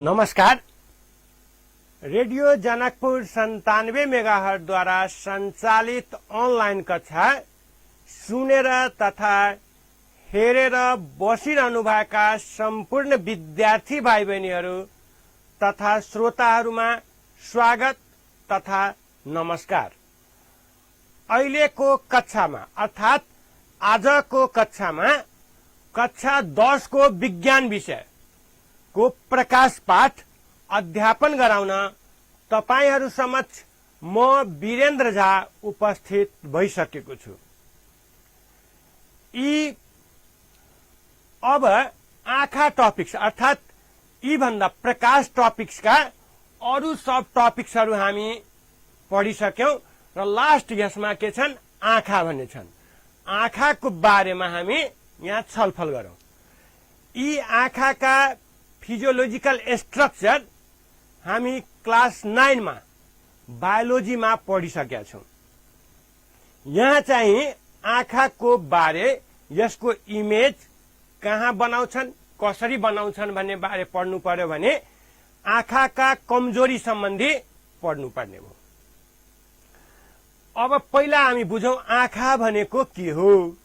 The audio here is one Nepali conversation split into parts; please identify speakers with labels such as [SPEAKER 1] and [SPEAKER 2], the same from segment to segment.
[SPEAKER 1] नमस्कार। रेडियो जनकपुर 97 मेगाहर्ज द्वारा संचालित अनलाइन कक्षा सुनेर तथा हेरेर बसिरहनु भएका सम्पूर्ण विद्यार्थी भाइ बहिनीहरू तथा श्रोताहरूमा स्वागत तथा नमस्कार। अहिलेको कक्षामा अर्थात् आजको कक्षामा कक्षा 10 को विज्ञान विषय को प्रकाश पाठ अध्यापन गराउन तपाईहरू समक्ष म वीरेन्द्र झा उपस्थित भइसकेको छु। यी अब आँखा टपिक्स अर्थात् यी भन्दा प्रकाश टपिक्सका अरु सब टपिक्सहरू हामी पढिसक्यौं र लास्ट यसमा के छन् आँखा भन्ने छन्। आँखाको बारेमा हामी यहाँ छलफल गरौं। यी आँखाका फिजियोलोजिकल स्ट्रक्चर हामी क्लास 9 मा बायोलोजीमा पढिसकेका छौं। यहाँ चाहिँ आँखाको बारे यसको इमेज कहाँ बनाउँछन् कसरी बनाउँछन् भन्ने बारे पढ्नु पर्यो भने आँखाका कमजोरी सम्बन्धी पढ्नु पर्ने हो। अब पहिला हामी बुझौं आँखा भनेको के हो।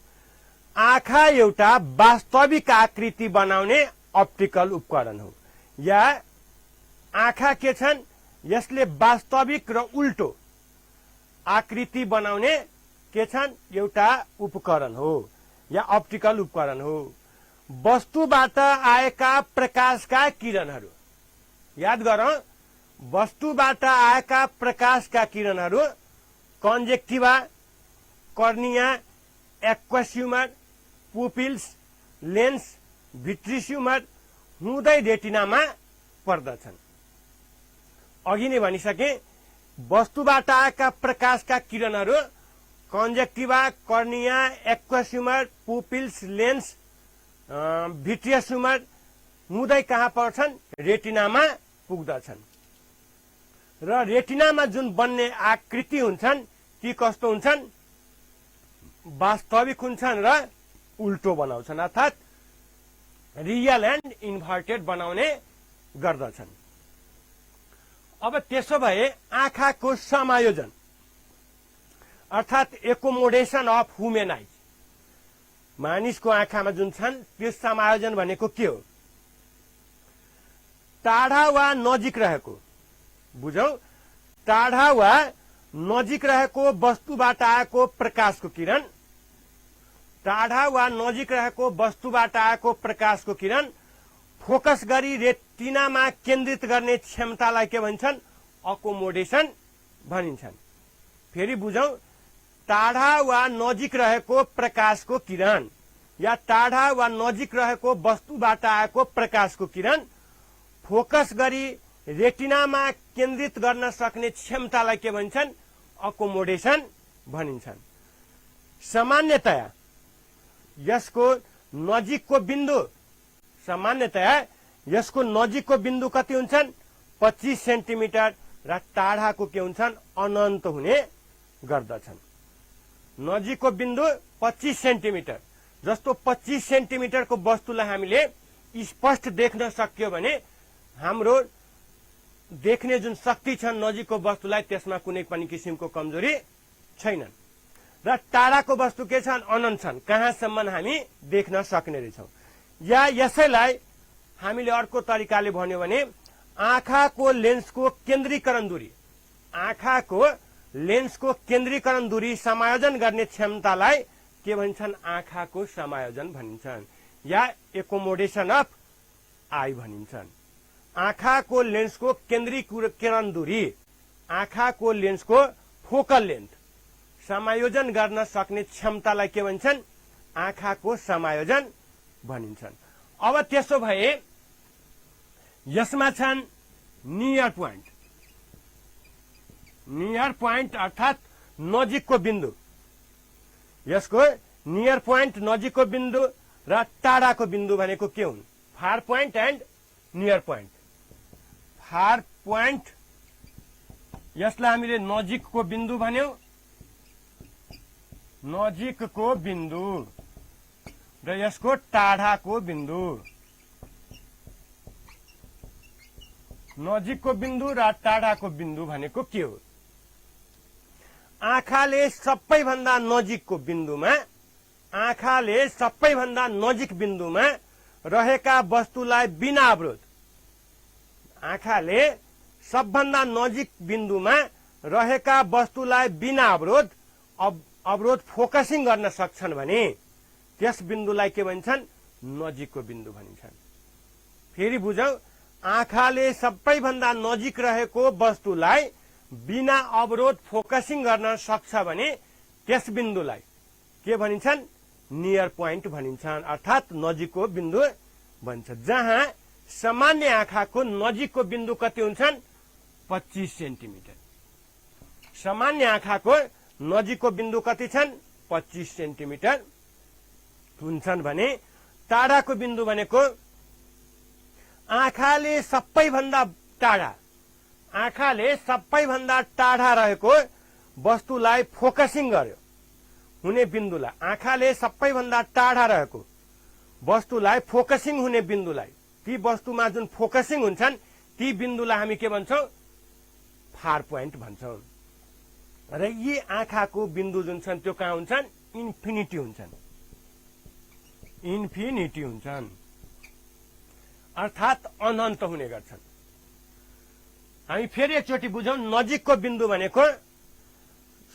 [SPEAKER 1] आँखा एउटा वास्तविक आकृति बनाउने अप्टिकल उपकरण हो। या आँखा के छन् यसले वास्तविक र उल्टो आकृति बनाउने के छन् एउटा उपकरण हो या अप्टिकल उपकरण हो। वस्तुबाट आएका प्रकाशका किरणहरू याद गरौं, वस्तुबाट आएका प्रकाशका किरणहरू conjunctiva, cornea, aqueous humour, pupils, lens, vitreous humour हुँदै रेटिनामा पर्दछन्। अघि नै भनिसके वस्तुबाट आएका प्रकाशका किरणहरू conjunctiva, cornea, aqueous humour, pupils, lens, vitreous humour हुँदै कहाँ पर्छन् रेटिनामा पुग्दछन्। र रेटिनामा जुन बन्ने आकृति हुन्छन् ती कस्तो हुन्छन् वास्तविक हुन्छन् र उल्टो बनाउँछन् अर्थात् रियल एन्ड इन्भर्टेड बनाउने गर्दछन्। अब त्यसो भए आँखाको समायोजन अर्थात् एकोमोडेसन अफ ह्युमन आइज मानिसको आँखामा जुन छन् त्यो समायोजन भनेको के हो। टाढा वा नजिक रहेको बुझौं, टाढा वा नजिक रहेको वस्तुबाट आएको प्रकाशको किरण, टाढा वा नजिक रहेको वस्तुबाट आएको प्रकाशको किरण फोकस गरी रेटिनामा केन्द्रित गर्ने क्षमतालाई के भन्छन् अकोमोडेसन भनिन्छन्। फेरि बुझौं, टाढा वा नजिक रहेको प्रकाशको किरण या टाढा वा नजिक रहेको वस्तुबाट आएको प्रकाशको किरण फोकस गरी रेटिनामा केन्द्रित गर्न सक्ने क्षमतालाई के भन्छन् अकोमोडेसन भनिन्छन्। सामान्यतया यसको नजिकको बिन्दु कति हुन्छन् 25 सेन्टिमिटर र टाढाको के हुन्छन् अनन्त हुने गर्दछन्। नजिकको बिन्दु 25 सेन्टिमिटर जस्तो 25 सेन्टिमिटरको वस्तुलाई हामीले स्पष्ट देख्न सक्यो भने हाम्रो देख्ने जुन शक्ति छन् नजिकको वस्तुलाई त्यसमा कुनै पनि किसिमको कमजोरी छैनन्। र टाढाको वस्तु के छन् अनन्त छन्, कहाँसम्म हामी देख्न सक्ने रहेछौं। या यसैलाई हामीले अर्को तरिकाले भन्यो भने आँखाको लेन्सको केन्द्रीकरण दूरी, आँखाको लेन्सको केन्द्रीकरण दूरी समायोजन गर्ने क्षमतालाई के भन्छन् आँखाको समायोजन भनिन्छन् या एकोमोडेसन अफ आई भनिन्छन्। आँखाको लेन्सको केन्द्रीकरण दूरी, आँखाको लेन्सको फोकल लेन्थ समायोजन गर्न सक्ने क्षमतालाई के भन्छन् आँखाको समायोजन भनिन्छन्। अब त्यसो भए यसमा छन् नियर पोइन्ट, नियर पोइन्ट अर्थात् नजिकको बिन्दु, यसको नियर पोइन्ट नजिकको बिन्दु र टाढाको बिन्दु भनेको के हुन् far point and near point. Far point यसलाई हामीले नजिकको बिन्दु भन्यौं, नजिकको बिन्दु र यसको टाढाको बिन्दु। नजिकको बिन्दु र टाढाको बिन्दु भनेको के हो? आँखाले सबैभन्दा नजिकको बिन्दुमा आँखाले सबैभन्दा नजिक बिन्दुमा रहेका वस्तुलाई बिना अवरोध आँखाले सबभन्दा नजिक बिन्दुमा रहेका वस्तुलाई बिना अवरोध फोकसिङ गर्न सक्छन् भने त्यस बिन्दुलाई के भन्छन्? नजिकको बिन्दु भनिन्छन्। फेरि बुझौं, आँखाले सबैभन्दा नजिक रहेको वस्तुलाई बिना अवरोध फोकसिङ गर्न सक्छ भने त्यस बिन्दुलाई के भनिन्छन्? नियर पोइन्ट भनिन्छन्, अर्थात् नजिकको बिन्दु भन्छ। जहाँ सामान्य आँखाको नजिकको बिन्दु कति हुन्छन्? 25 सेन्टिमिटर। सामान्य आँखाको नजिकको बिन्दु कति छन्? 25 सेन्टिमिटर हुन्छन् भने टाढाको बिन्दु भनेको आँखाले सबैभन्दा टाढा रहेको वस्तुलाई फोकसिङ गर्यो हुने बिन्दुलाई, आँखाले सबैभन्दा टाढा रहेको वस्तुलाई फोकसिङ हुने बिन्दुलाई, ती वस्तुमा जुन फोकसिङ हुन्छन् ती बिन्दुलाई हामी के भन्छौं? Far point भन्छौं। र यी आँखाको बिन्दु जुन छन् त्यो कहाँ हुन्छन्? इन्फिनिटी हुन्छन्, अर्थात् अनन्त हुने गर्छन्। हामी फेरि एकचोटि बुझौं, नजिकको बिन्दु भनेको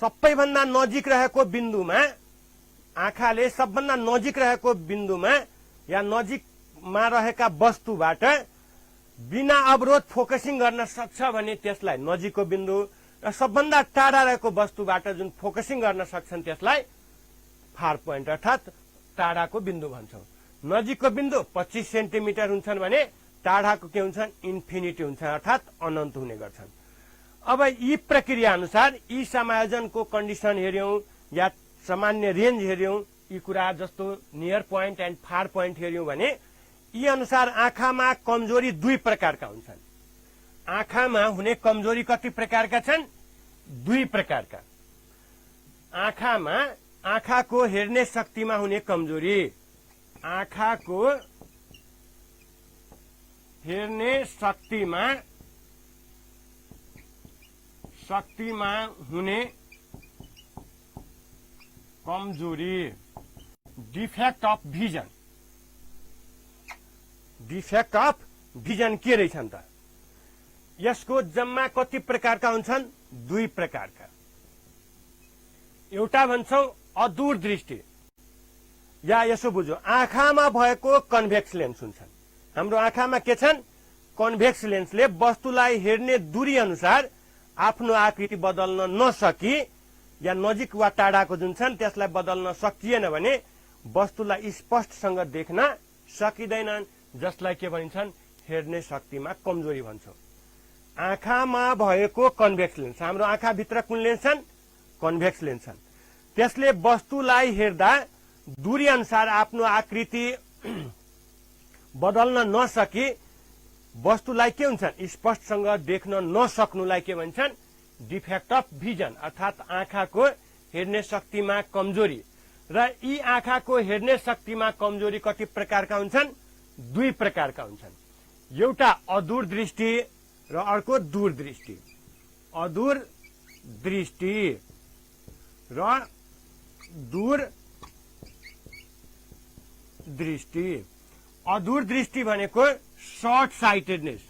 [SPEAKER 1] सबैभन्दा नजिक रहेको बिन्दुमा, आँखाले सबभन्दा नजिक रहेको बिन्दुमा या नजिकमा रहेका वस्तुबाट बिना अवरोध फोकसिङ गर्न सक्छ भने त्यसलाई नजिकको बिन्दु, र सबभन्दा टाढा रहेको वस्तुबाट जुन फोकसिङ गर्न सक्छन् त्यसलाई फार पोइन्ट अर्थात् टाढाको बिन्दु भन्छौं। नजिकको बिन्दु 25 सेन्टिमिटर हुन्छन् भने टाढाको के हुन्छन्? इन्फिनिटी हुन्छन्, अर्थात् अनन्त हुने गर्छन्। अब यी प्रक्रिया अनुसार यी समायोजनको कन्डिसन हेर्यौं या सामान्य रेन्ज हेर्यौं, यी कुरा जस्तो near point and far point हेर्यौं भने यी अनुसार आँखामा कमजोरी दुई प्रकारका हुन्छन्। आँखामा हुने कमजोरी कति प्रकारका छन्? दुई प्रकारका। आँखाको हेर्ने शक्तिमा हुने कमजोरी, आँखाको हेर्ने शक्तिमा हुने कमजोरी, defect of vision. Defect of vision के रहेछन् त? यसको जम्मा कति प्रकारका हुन्छन्? दुई प्रकारका। एउटा भन्छौं अदूर दृष्टि, या यसो बुझो, आँखामा भएको कन्भेक्स लेन्स हुन्छन्। हाम्रो आँखामा के छन्? कन्भेक्स लेन्सले वस्तुलाई हेर्ने दूरी अनुसार आफ्नो आकृति बदल्न नसकी या नजिक वा टाढाको जुन छन् त्यसलाई बदल्न सकिएन भने वस्तुलाई स्पष्टसँग देख्न सकिँदैनन्, जसलाई के भनिन्छन्? हेर्ने शक्तिमा कमजोरी भन्छौं। आँखामा भएको कन्भेक्स लेन्स, हाम्रो आँखाभित्र कुन लेन्स छन्? कन्भेक्स लेन्स छन्। त्यसले वस्तुलाई हेर्दा दूरी अनुसार आफ्नो आकृति बदल्न नसकी वस्तुलाई के हुन्छन्? स्पष्टसँग देख्न नसक्नुलाई के भन्छन्? डिफेक्ट अफ भिजन, अर्थात् आँखाको हेर्ने शक्तिमा कमजोरी। र यी आँखाको हेर्ने शक्तिमा कमजोरी कति प्रकारका हुन्छन्? दुई प्रकारका हुन्छन्। एउटा अदूर दृष्टि र अर्को दूर दृष्टि। अदूर दृष्टि र दूर दृष्टि। अदूर दृष्टि भनेको सर्ट साइटेडनेस,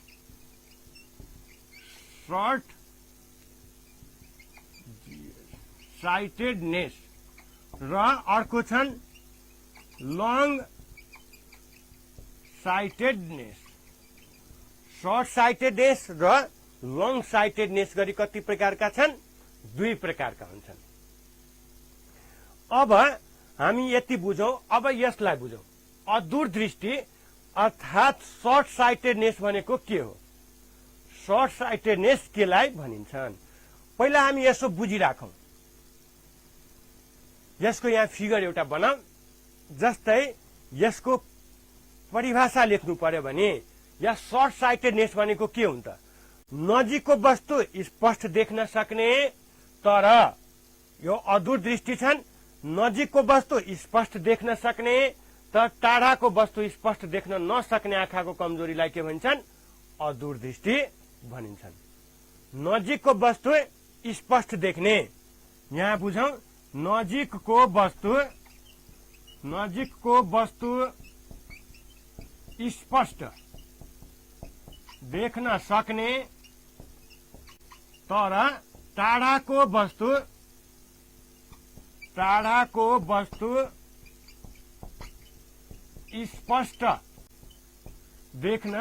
[SPEAKER 1] र अर्को छन् लङ साइटेडनेस। सर्ट साइटेडनेस र लङ साइटेडनेस गरी कति प्रकारका छन्? दुई प्रकारका हुन्छन्। अब हामी यति बुझौं, अब यसलाई बुझौं। अदूर दृष्टि अर्थात् सर्ट साइटेडनेस भनेको के हो? सर्ट साइटेडनेस केलाई भनिन्छन्? पहिला हामी यसो बुझिराखौं। यसको यहाँ फिगर एउटा बनाऊ। जस्तै यसको परिभाषा लेख्नु पर्यो भने या सर्ट साइटेडनेस भनेको के हुन्छ? नजिकको वस्तु स्पष्ट देख्न सक्ने, तर यो अदूर दृष्टि छन्, नजिकको वस्तु स्पष्ट देख्न सक्ने तर टाढाको वस्तु स्पष्ट देख्न नसक्ने आँखाको कमजोरीलाई के भन्छन्? अदूर दृष्टि भनिन्छन्। नजिकको वस्तु स्पष्ट देख्ने, यहाँ बुझौं, नजिकको वस्तु स्पष्ट देख्न सक्ने, तर टाढाको वस्तु स्पष्ट देख्न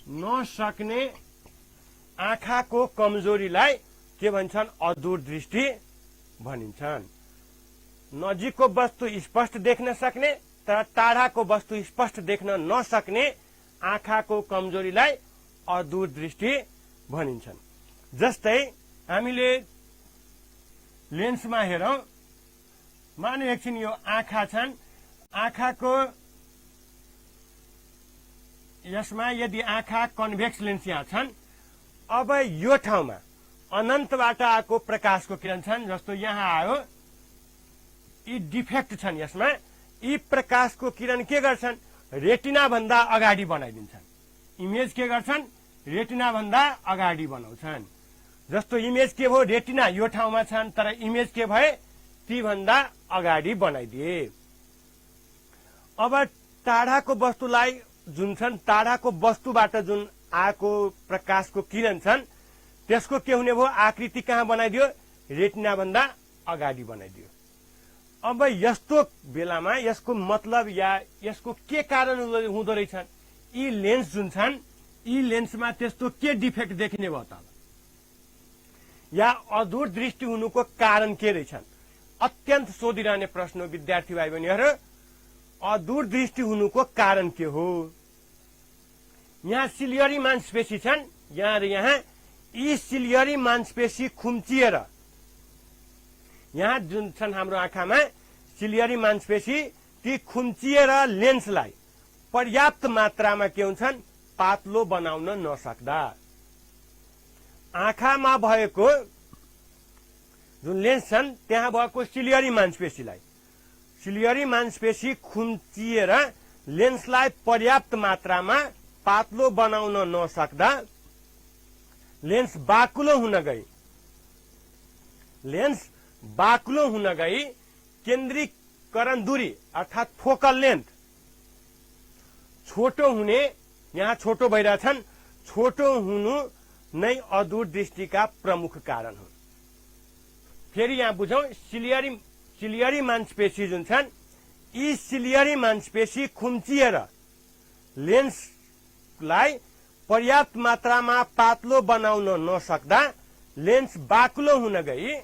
[SPEAKER 1] नसक्ने आँखाको कमजोरीलाई के भन्छन्? अदूरदृष्टि भनिन्छन्। नजिकको वस्तु स्पष्ट देख्न सक्ने तर टाढाको वस्तु स्पष्ट देख्न नसक्ने आँखाको कमजोरीलाई अदूरदृष्टि भनिन्छन्। जस्तै हामीले लेन्समा हेरौं, मानौ एकछिन यो आँखा छन्, आँखाको यसमा यदि आँखा कन्भेक्स लेन्स यहाँ छन्, अब यो ठाउँमा अनन्तबाट आएको प्रकाशको किरण छन्, जस्तो यहाँ आयो, यी डिफेक्ट छन्। यसमा यी प्रकाशको किरण के गर्छन्? रेटिना भन्दा अगाडि बनाइदिन्छन्। इमेज के गर्छन्? रेटिना भन्दा अगाडि बनाउँछन्। जस्तो इमेज के भयो? रेटिना यो ठाउँमा छन्, तर इमेज के भए? ती भन्दा अगाडि बनाइदिए। अब टाढाको वस्तुलाई जुन छन्, टाढाको वस्तुबाट जुन आएको प्रकाशको किरण छन्, त्यसको के हुने भयो? आकृति कहाँ बनाइदियो? रेटिना भन्दा अगाडि बनाइदियो। अब यस्तो बेलामा यसको मतलब या यसको के कारण हुँदो रहेछन्? यी लेन्स जुन छन्, यी लेन्समा त्यस्तो के डिफेक्ट देखिने भयो त? या अधूर दृष्टि हुनुको कारण के रहेछन्? अत्यन्त सोधिरहने प्रश्न हो विद्यार्थी भाइ बहिनीहरू। अधूर दृष्टि हुनुको कारण के हो? यहाँ सिलियरी मांसपेशी छन्, यहाँ र यहाँ। यी सिलियरी मांसपेशी खुम्चिएर, यहाँ जुन छन् हाम्रो आँखामा सिलियरी मांसपेशी, ती खुम्चिएर लेन्सलाई पर्याप्त मात्रामा के हुन्छन्? पातलो बनाउन नसक्दा आँखामा भएको जुन लेन्स छन् त्यहाँ भएको सिलियरी मांसपेशी खुम्चिएर लेन्सलाई पर्याप्त मात्रामा पातलो बनाउन नसक्दा लेन्स बाक्लो हुन गई केन्द्रीकरण दूरी अर्थात फोकल लेन्थ छोटो हुने, यहाँ छोटो भइरहेछन्, छोटो हुनु नै अधूर दृष्टिका प्रमुख कारण हो। फेरि यहाँ बुझौं, सिलियरी मांसपेशी जुन छन्, यी सिलियरी मांसपेशी खुम्चिएर लेन्सलाई पर्याप्त मात्रामा पातलो बनाउन नसक्दा लेन्स बाक्लो हुन गई,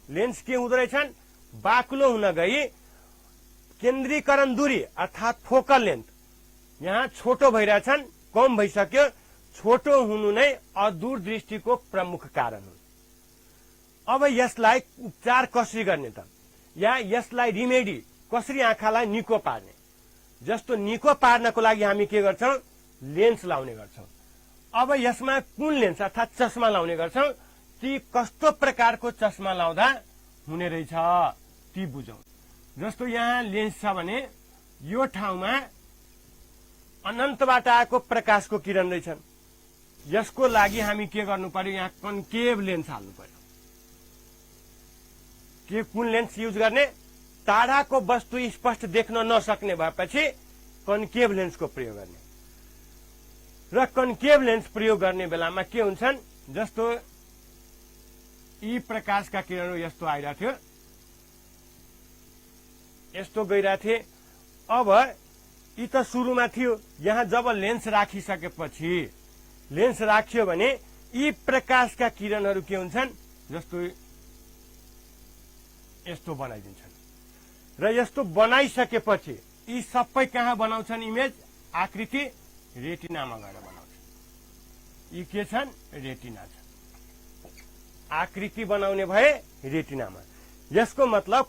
[SPEAKER 1] लेन्स के हुँदो रहेछन्? बाक्लो हुन गई केन्द्रीकरण दूरी अर्थात फोकल लेन्थ यहाँ छोटो भइरहेछन्, कम भइसक्यो। छोटो हुनु नै अधूर दृष्टिको प्रमुख कारण हो। अब यसलाई उपचार कसरी गर्ने त? या यसलाई रिमेडी कसरी आँखालाई निको पार्ने? जस्तो निको पार्नको लागि हामी के गर्छौं? लेन्स लाउने गर्छौं। अब यसमा कुन लेन्स अर्थात चस्मा लाउने गर्छौं? ती कस्तो प्रकारको चस्मा लाउँदा हुने रहेछ ती बुझौं। जस्तो यहाँ लेन्स छ भने यो ठाउँमा अनन्तबाट आएको प्रकाशको किरण रहेछन्, यसको लागि हामी के गर्नु पर्यो? यहाँ कन्केभ लेन्स हाल्नु पर्यो। के कुन लेन्स युज गर्ने? टाढाको वस्तु स्पष्ट देख्न नसक्ने भएपछि कन्केभ लेन्सको प्रयोग गर्ने। र कन्केभ लेन्स प्रयोग गर्ने बेलामा के हुन्छन्? जस्तो यी प्रकाशका किरणहरू यस्तो आइरहेको थियो, यस्तो गइरहेको थिए। अब यी त सुरुमा थियो, यहाँ जब लेन्स राखिसकेपछि, लेन्स राखियो भने यी प्रकाशका किरणहरू के हुन्छन्? जस्तो यस्तो बनाइदिन्छन्। र यस्तो बनाइसकेपछि यी सबै कहाँ बनाउँछन्? इमेज आकृति रेटिनामा गएर बनाउँछन्। यी के छन्? रेटिना छन्। आकृति बनाउने भए रेटिनामा। यसको मतलब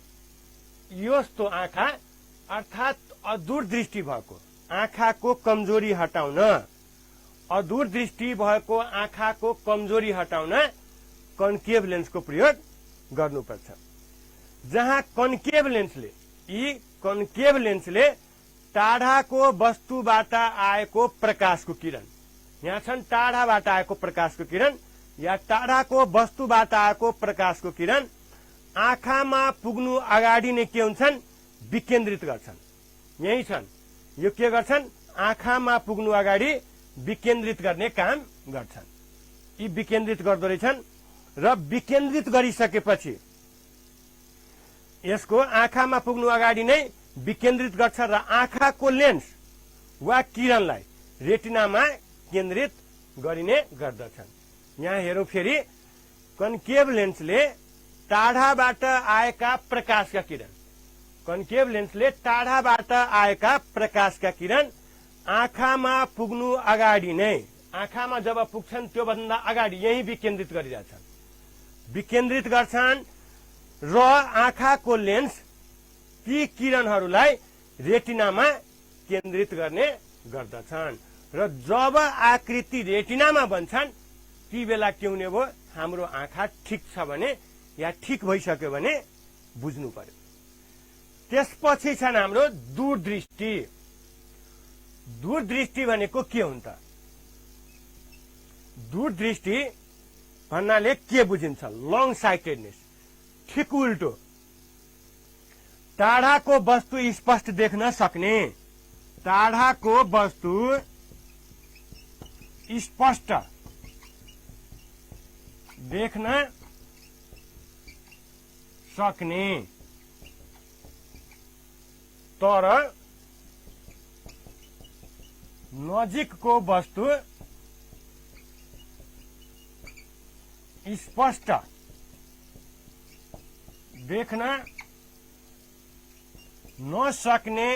[SPEAKER 1] यस्तो आँखा अर्थात अधूर दृष्टि भएको आँखाको कमजोरी हटाउन, अधूर दृष्टि भएको आँखाको कमजोरी हटाउन कन्केभ लेन्सको प्रयोग गर्नुपर्छ। जहाँ कन्केभ लेन्सले टाढाको वस्तुबाट आएको प्रकाशको किरण यहाँ छन् टाढाबाट आएको प्रकाशको किरण या टाढाको वस्तुबाट आएको प्रकाशको किरण आँखामा पुग्नु अगाडि नै के हुन्छन्, विकेन्द्रित गर्छन्। यही छन्, यो के गर्छन्, आँखामा पुग्नु अगाडि विकेन्द्रित गर्ने काम गर्छन्। यी विकेन्द्रित गर्दो रहेछन् र विकेन्द्रित गरिसकेपछि यसको आँखामा पुग्नु अगाडि नै विकेन्द्रित गर्छ र आँखाको लेन्स वा किरणलाई रेटिनामा केन्द्रित गरिने गर्दछन्। यहाँ हेरौं फेरि, कन्केभ लेन्सले टाढाबाट आएका प्रकाशका किरण, कन्केभ लेन्सले टाढाबाट आएका प्रकाशका किरण आँखामा पुग्नु अगाडि नै, आँखामा जब पुग्छन् त्योभन्दा अगाडि यही विकेन्द्रित गरिरहेछन्, विकेन्द्रित गर्छन् र आँखाको लेन्स ती किरणहरूलाई रेटिनामा केन्द्रित गर्ने गर्दछन् र जब आकृति रेटिनामा बन्छन् ती बेला के हुने भयो, हाम्रो आँखा ठिक छ भने या ठिक भइसक्यो भने बुझ्नु पर्यो। त्यसपछि छन् हाम्रो दूरदृष्टि। दूरदृष्टि भनेको के हुन्छ, दूरदृष्टि भन्नाले के बुझिन्छ, लङ साइटेडनेस। ठिक उल्टो, टाढाको वस्तु स्पष्ट देख्न सक्ने, टाढाको वस्तु स्पष्ट देख्न सक्ने तर नजिकको वस्तु स्पष्ट देख्न नसक्ने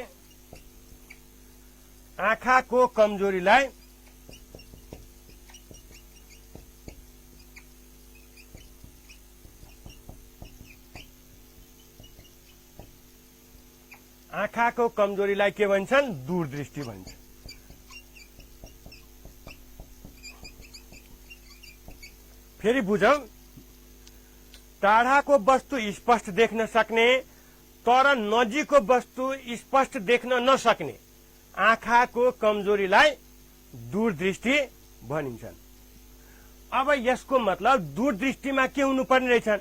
[SPEAKER 1] आँखाको कमजोरीलाई के भन्छन्, दूरदृष्टि भन्छ। फेरि बुझौं, टाढाको वस्तु स्पष्ट देख्न सक्ने तर नजिकको वस्तु स्पष्ट देख्न नसक्ने आँखाको कमजोरीलाई दूरदृष्टि भनिन्छन्। अब यसको मतलब दूरदृष्टिमा के हुनुपर्ने रहेछन्,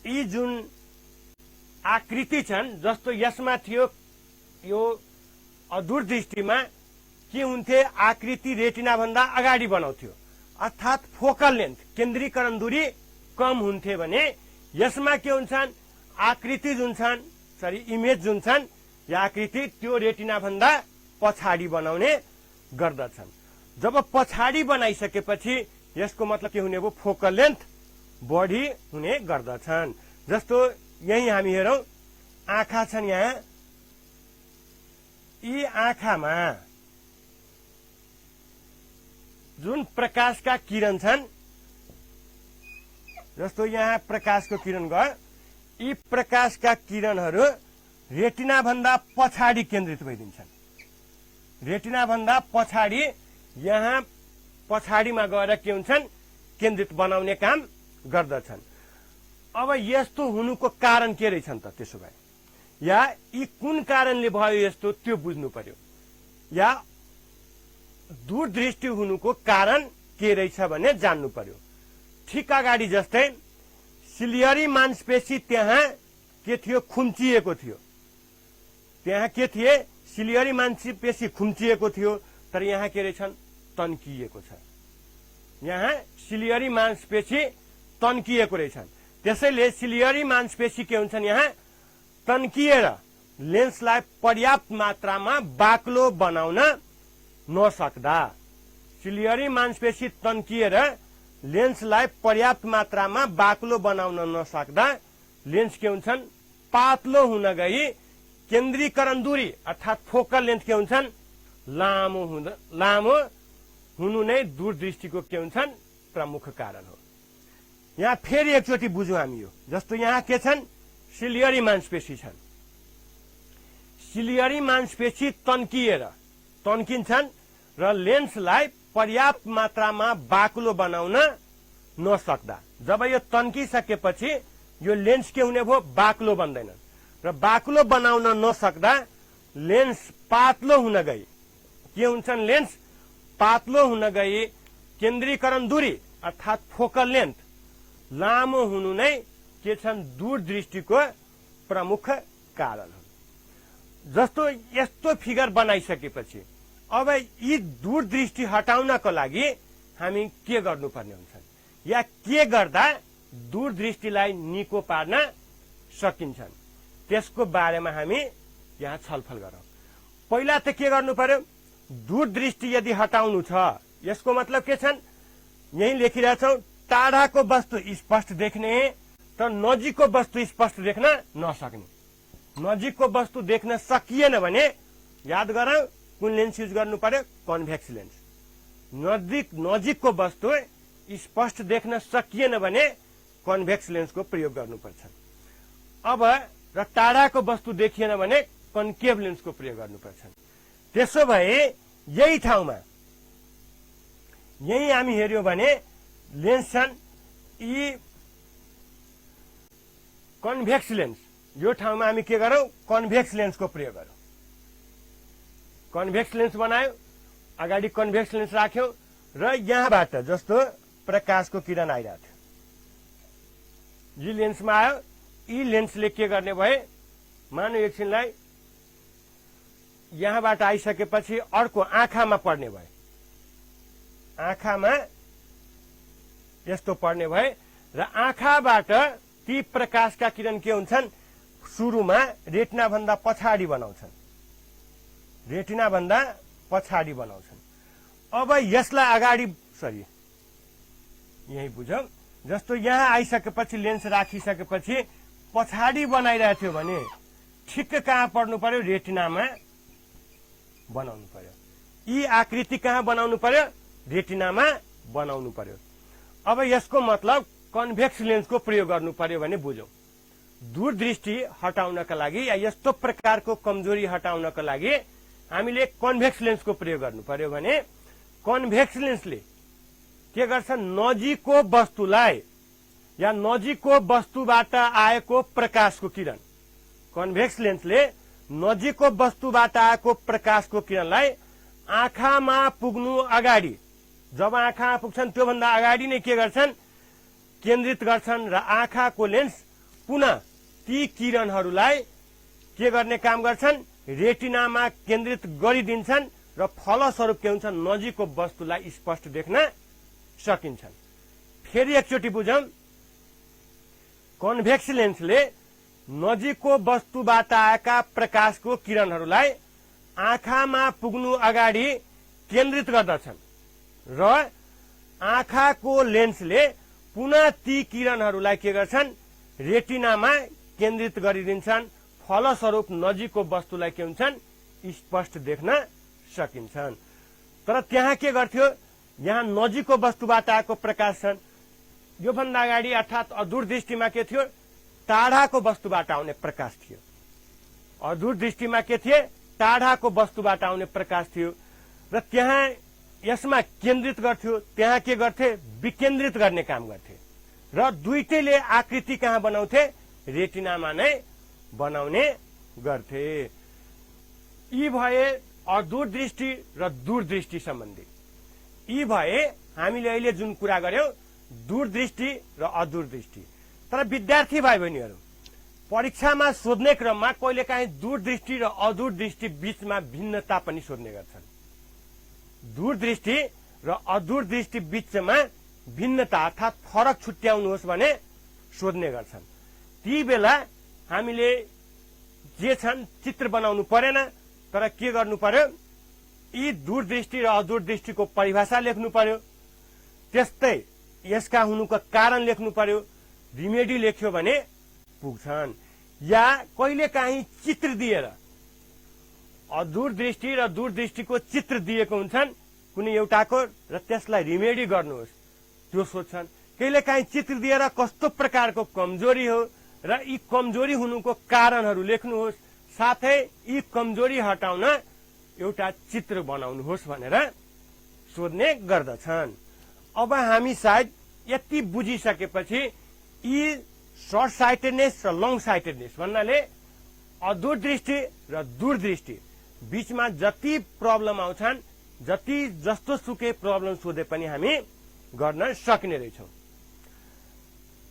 [SPEAKER 1] यी जुन आकृति छन्, जस्तो यसमा थियो, यो दूरदृष्टिमा के हुन्थे, आकृति रेटिना भन्दा अगाडि बनाउँथ्यो, अर्थात् फोकल लेन्थ, केन्द्रीकरण दूरी कम हुन्थे भने यसमा के हुन्छन्, आकृति जुन छन्, इमेज जुन छन्, या आकृति त्यो रेटिना भन्दा पछाडि बनाउने गर्दछन्। जब पछाडि बनाइसकेपछि यसको मतलब के हुने भयो, फोकल लेन्थ बढी हुने गर्दछन्। जस्तो यही हामी हेरौं, आँखा छन् यहाँ, यी आँखामा जुन प्रकाशका किरण छन्, जस्तो यहाँ प्रकाशको किरण गयो, यी प्रकाशका किरणहरू रेटिना भन्दा पछाडि केन्द्रित भइदिन्छन्। रेटिना भन्दा पछाडि, यहाँ पछाडिमा गएर के हुन्छन्, केन्द्रित बनाउने काम गर्दछन्। अब यस्तो हुनुको कारण के रहेछन् त, त्यसो भए या यी कुन कारणले भयो यस्तो, त्यो बुझ्नु पर्यो। या दूरदृष्टि हुनुको कारण के रहेछ भने जान्नु पर्यो। ठिक अगाडि जस्तै सिलियरी मांसपेशी त्यहाँ के थियो, खुम्चिएको थियो। त्यहाँ के थिए, सिलियरी मांसपेशी खुम्चिएको थियो, तर यहाँ के रहेछन्, तन्किएको छ। यहाँ सिलियरी मांसपेशी तन्किएको रहेछन्। त्यसैले सिलियरी मांसपेशी के हुन्छन्, यहाँ तन्किएर लेन्सलाई पर्याप्त मात्रामा बाक्लो बनाउन नसक्दा, सिलियरी मांसपेशी तन्किएर लेन्सलाई पर्याप्त मात्रामा बाक्लो बनाउन नसक्दा लेन्स के हुन्छन्, पातलो हुन गई केन्द्रीकरण दूरी अर्थात् फोकल लेन्थ के हुन्छन्, लामो हुनु नै दूरदृष्टिको के हुन्छन्, प्रमुख कारण हो। यहाँ फेरि एकचोटि बुझौं हामी यो। जस्तो यहाँ के छन्, सिलियरी मांसपेशी छन्। सिलियरी मांसपेशी तन्किन्छन् र लेन्सलाई पर्याप्त मात्रामा बाक्लो बनाउन नसक्दा, जब यो तन्किसकेपछि यो लेन्स के हुने भयो, बाक्लो बन्दैन र बाक्लो बनाउन नसक्दा लेन्स पातलो हुन गई के हुन्छन्, लेन्स पातलो हुन गई केन्द्रीकरण दूरी अर्थात फोकल लेन्थ लामो हुनु नै के छन् दूरदृष्टिको प्रमुख कारण हो। जस्तो यस्तो फिगर बनाइसकेपछि अब यी दूरदृष्टि हटाउनको लागि हामी के गर्नुपर्ने हुन्छ या के गर्दा दूरदृष्टिलाई निको पार्न सकिन्छन् त्यसको बारेमा हामी यहाँ छलफल गरौँ। पहिला त के गर्नु पर्यो, दूरदृष्टि यदि हटाउनु छ यसको मतलब के छन्, यही लेखिरहेछौँ टाढाको वस्तु स्पष्ट देख्ने तर नजिकको वस्तु स्पष्ट देख्न नसक्ने। नजिकको वस्तु देख्न सकिएन भने याद गरौँ कुन लेन्स युज गर्नु पर्यो, कन्भेक्स लेन्स। नजिकको वस्तु स्पष्ट देख्न सकिएन भने कन्भेक्स लेन्सको प्रयोग गर्नुपर्छ। अब र टाढाको वस्तु देखिएन भने कन्केभ लेन्सको प्रयोग गर्नुपर्छ। त्यसो भए यही ठाउँमा यही हामी हेर्यौं भने लेन्स छन् यी कन्भेक्स लेन्स। यो ठाउँमा हामी के गरौँ, कन्भेक्स लेन्सको प्रयोग गरौँ। कन्भेक्स लेन्स बनायो, अगाडि कन्भेक्स लेन्स राख्यौं र यहाँबाट जस्तो प्रकाशको किरण आइरहेको थियो यी लेन्समा आयो। यी लेन्सले के गर्ने भए, मानव एकछिनलाई यहाँबाट आइसकेपछि अर्को आँखामा पर्ने भए, आँखामा यस्तो पर्ने भए र आँखाबाट ती प्रकाशका किरण के हुन्छन्, सुरुमा रेटिना भन्दा पछाडि बनाउँछन्, रेटिना भन्दा पछाडि बनाउँछन्। अब यसलाई अगाडि यही बुझौं। जस्तो यहाँ आइसकेपछि लेन्स राखिसकेपछि पछाडि बनाइरहेको थियो भने ठिक्क कहाँ पर्नु पर्यो, रेटिनामा बनाउनु पर्यो। यी आकृति कहाँ बनाउनु पर्यो, रेटिनामा बनाउनु पर्यो। अब यसको मतलब कन्भेक्स लेन्सको प्रयोग गर्नु पर्यो भने बुझौं। दूरदृष्टि हटाउनका लागि या यस्तो प्रकारको कमजोरी हटाउनका लागि हामीले कन्भेक्स लेन्सको प्रयोग गर्नु पर्यो भने कन्भेक्स लेन्सले के गर्छ, नजिकको वस्तुलाई या नजिकको वस्तुबाट आएको प्रकाशको किरण, कन्भेक्स लेन्सले नजिकको वस्तुबाट आएको प्रकाशको किरणलाई आँखामा पुग्नु अगाडि, जब आँखामा पुग्छन् त्योभन्दा अगाडि नै के गर्छन्, केन्द्रित गर्छन् र आँखाको लेन्स पुनः ती किरणहरूलाई के गर्ने काम गर्छन्, रेटिनामा केन्द्रित गरिदिन्छन् र फलस्वरूप के हुन्छ, नजिकको वस्तुलाई स्पष्ट देख्न सकिन्छन्। फेरि एकचोटि बुझौं, कन्भेक्स लेन्सले नजिकको वस्तुबाट आएका प्रकाशको किरणहरूलाई आँखामा पुग्नु अगाडि केन्द्रित गर्दछन् र आँखाको लेन्सले पुनः ती किरणहरूलाई के गर्छन्, रेटिनामा केन्द्रित गरिदिन्छन्। फलस्वरूप नजिकको वस्तुलाई के हुन्छन्, स्पष्ट देख्न सकिन्छन्। तर त्यहाँ के गर्थ्यो, यहाँ नजिकको वस्तुबाट आएको प्रकाश छन्, योभन्दा अगाडि अर्थात अधूर दृष्टिमा के थियो, टाढाको वस्तुबाट आउने प्रकाश थियो। अधूर दृष्टिमा के थिए, टाढाको वस्तुबाट आउने प्रकाश थियो र त्यहाँ यसमा केन्द्रित गर्थ्यो, त्यहाँ के गर्थे, विकेन्द्रित गर्ने काम गर्थे र दुईटैले आकृति कहाँ बनाउँथे, रेटिनामा नै बनाउने गर्थे। यी भए अधूर दृष्टि र दूरदृष्टि सम्बन्धी। यी भए हामीले अहिले जुन कुरा गर्यौं दूरदृष्टि र अदूरदृष्टि। तर विद्यार्थी भाइ बहिनीहरू परीक्षामा सोध्ने क्रममा कहिलेकाहीँ दूरदृष्टि र अदूरदृष्टि बीचमा भिन्नता पनि सोध्ने गर्छन्। दूरदृष्टि र अदूरदृष्टि बीचमा भिन्नता अर्थात फरक छुट्याउनुहोस् भने सोध्ने गर्छन्। ती बेला हामीले जे छन् चित्र बनाउनु परेन, तर के गर्नु पर्यो, यी दूरदृष्टि र अदूरदृष्टिको परिभाषा लेख्नु पर्यो, त्यस्तै यसका हुनुको कारण लेख्नु पर्यो। रिमेडी लेख्यो भने पुग्छन्। या कहिलेकाहीँ चित्र दिएर अदूरदृष्टि र दूरदृष्टिको चित्र दिएको हुन्छन् कुनै एउटाको र त्यसलाई रिमेडी गर्नुहोस् त्यो सोध्छन्। कहिलेकाहीँ चित्र दिएर कस्तो प्रकारको कमजोरी हो र यी कमजोरी हुनुको कारणहरू लेख्नुहोस्, साथै यी कमजोरी हटाउन एउटा चित्र बनाउनुहोस् भनेर सोध्ने गर्दछन्। अब हामी सायद यति बुझिसकेपछि यी सर्ट साइटेडनेस र लङ साइटेडनेस भन्नाले अदूरदृष्टि र दूरदृष्टि बीचमा जति प्रब्लम आउँछन् जति जस्तो सुकै प्रब्लम सोधे पनि हामी गर्न सक्ने रहेछौँ।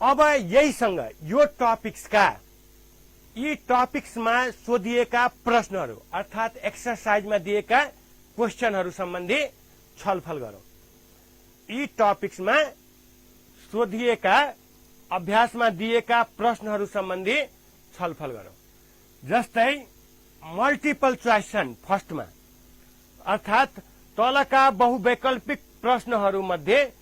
[SPEAKER 1] अब यहीसँग यो टपिक्सका यी टपिक्समा सोधिएका प्रश्नहरू अर्थात् एक्सरसाइजमा दिएका क्वेशनहरू सम्बन्धी छलफल गरौँ। यी टपिक्समा सोधिएका अभ्यासमा दिएका प्रश्नहरू सम्बन्धी छलफल गरौँ। जस्तै मल्टिपल चोइसन फर्स्टमा अर्थात् तलका बहुवैकल्पिक प्रश्नहरू मध्ये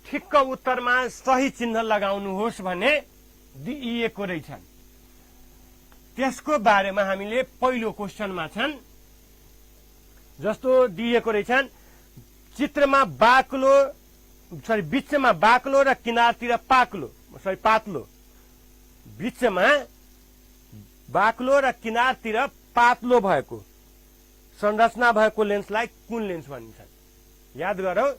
[SPEAKER 1] ठिक्क उत्तरमा सही चिन्ह लगाउनुहोस् भन्ने दिइएको रहेछन्। त्यसको बारेमा हामीले पहिलो क्वेशनमा छन् जस्तो दिएको रहेछन्, चित्रमा बीचमा बाक्लो र किनारतिर पातलो बीचमा बाक्लो र किनारतिर पातलो भएको संरचना भएको लेन्सलाई कुन लेन्स भनिन्छ? याद गरौँ,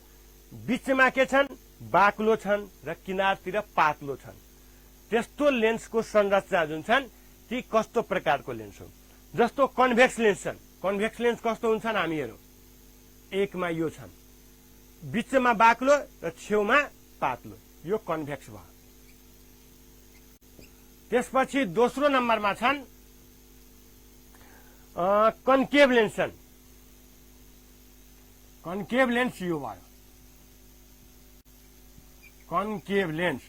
[SPEAKER 1] बीचमा के छन्? बाक्लो छन् र किनारतिर पातलो छन्। त्यस्तो लेन्सको संरचना जुन छन् ती कस्तो प्रकारको लेन्स हो? जस्तो कन्भेक्स लेन्स छन्। कन्भेक्स लेन्स कस्तो हुन्छन् हामी हेरौँ। एकमा यो छन्, बीचमा बाक्लो र छेउमा पातलो, यो कन्भेक्स भयो। त्यसपछि दोस्रो नम्बरमा छन् कन्केभ लेन्स छन्। कन्केभ लेन्स यो भयो, कन्केभ लेन्स।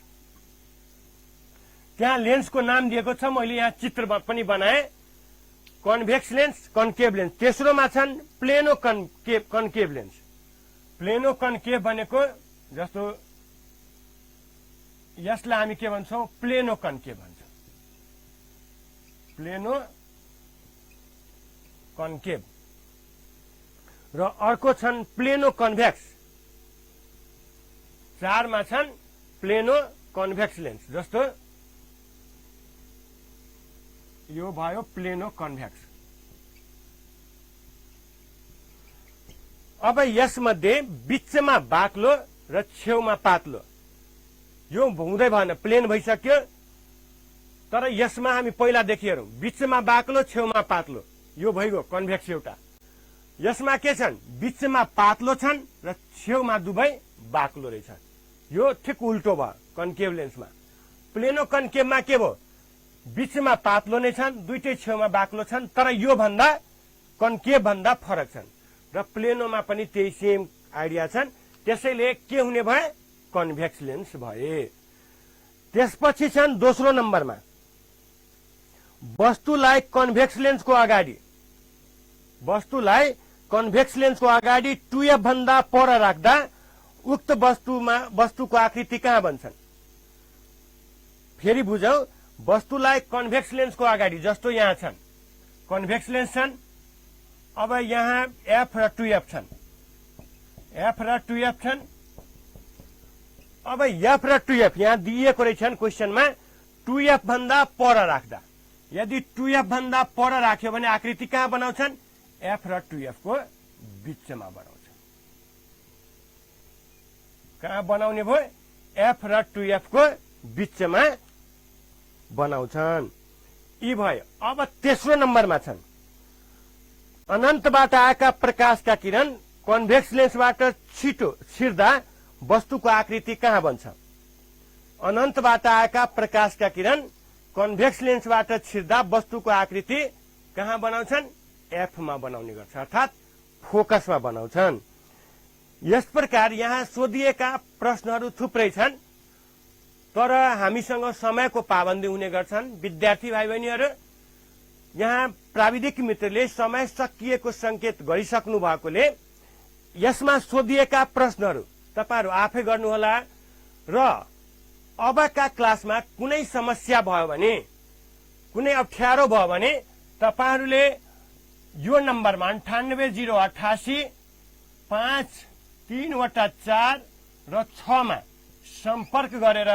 [SPEAKER 1] त्यहाँ लेन्सको नाम दिएको छ, मैले यहाँ चित्र पनि बनाए। Convex lens, concave lens. तेस्रोमा छन् plano concave lens. Plano concave भनेको जस्तो यसलाई हामी के भन्छौँ? प्लेनो कन्केभ भन्छौँ। Plano concave. र अर्को छन् प्लेनो कन्भेक्स। चारमा छन् प्लेनो कन्भेक्स लेन्स। जस्तो यो भयो प्लेनो कन्भेक्स। अब यसमध्ये बीचमा बाक्लो र छेउमा पातलो यो हुँदै भएन, प्लेन भइसक्यो। तर यसमा हामी पहिलादेखि हेरौँ, बीचमा बाक्लो छेउमा पातलो, यो भइगयो कन्भेक्स एउटा। यसमा के छन्? बीचमा पातलो छन् र छेउमा दुवै बाक्लो रहेछन्। यो ठिक उल्टो भयो कन्केभ लेन्समा। प्लेनो कन्केभमा के भयो? बीचमा पातलो नै छन्, दुईटै छेउमा बाक्लो छन्, तर यो भन्दा कन्केभ भन्दा फरक छन्। र प्लेनोमा पनि त्यही सेम आइडिया छन्। त्यसैले के हुने भए? कन्भेक्स लेन्स भए। त्यसपछि छन् दोस्रो नम्बरमा वस्तुलाई कन्भेक्स लेन्सको अगाडि 2f भन्दा पर राख्दा उक्त वस्तुको आकृति कहाँ बन्छन्? फेरि बुझौं, वस्तुलाई कन्भेक्स लेन्सको अगाडि, जस्तो यहाँ छन् कन्भेक्स लेन्स छन्। अब यहाँ f र 2f छन्, f र 2f छन्। अब f र 2f यहाँ दिइएको रहेछन् क्वेशनमा, 2f भन्दा पर राख्दा। यदि 2f भन्दा पर राख्यो भने आकृति कहाँ बनाउँछन्? f र 2f को बीचमा बनाउँछन्। कहाँ बनाउने भयो? f र 2f को बीचमा बनाउँछन्। यी भयो। अब तेस्रो नम्बरमा छन् अनन्तबाट आएका प्रकाशका किरण कन्भेक्स लेन्सबाट छिटो छिर्दा वस्तुको आकृति कहाँ बन्छ? अनन्तबाट आएका प्रकाशका किरण कन्भेक्स लेन्सबाट छिर्दा वस्तुको आकृति कहाँ बनाउँछन्? एफ मा बनाउने गर्छ, अर्थात् फोकसमा बनाउँछन्। यस प्रकार यहाँ सोधिएका प्रश्नहरू थुप्रै छन्, तर हामीसँग समयको पाबन्दी हुने गर्छन्। विद्यार्थी भाइ बहिनीहरू, यहाँ प्राविधिक मित्रले समय सकिएको संकेत गरिसक्नु भएकोले यसमा सोधिएका प्रश्नहरू तपाईहरु आफै गर्नुहोला र अबका क्लासमा कुनै समस्या भयो भने, कुनै अप्ठ्यारो भयो भने तपाईहरुले यो नम्बरमा 980885 3 वटा 4 र 6 मा सम्पर्क गरेर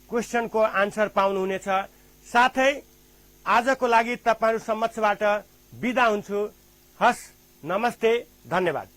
[SPEAKER 1] क्वेशनको आन्सर पाउनुहुनेछ। साथै आजको लागि तपाईहरु समक्षबाट बिदा हुन्छु। हस्, नमस्ते, धन्यवाद।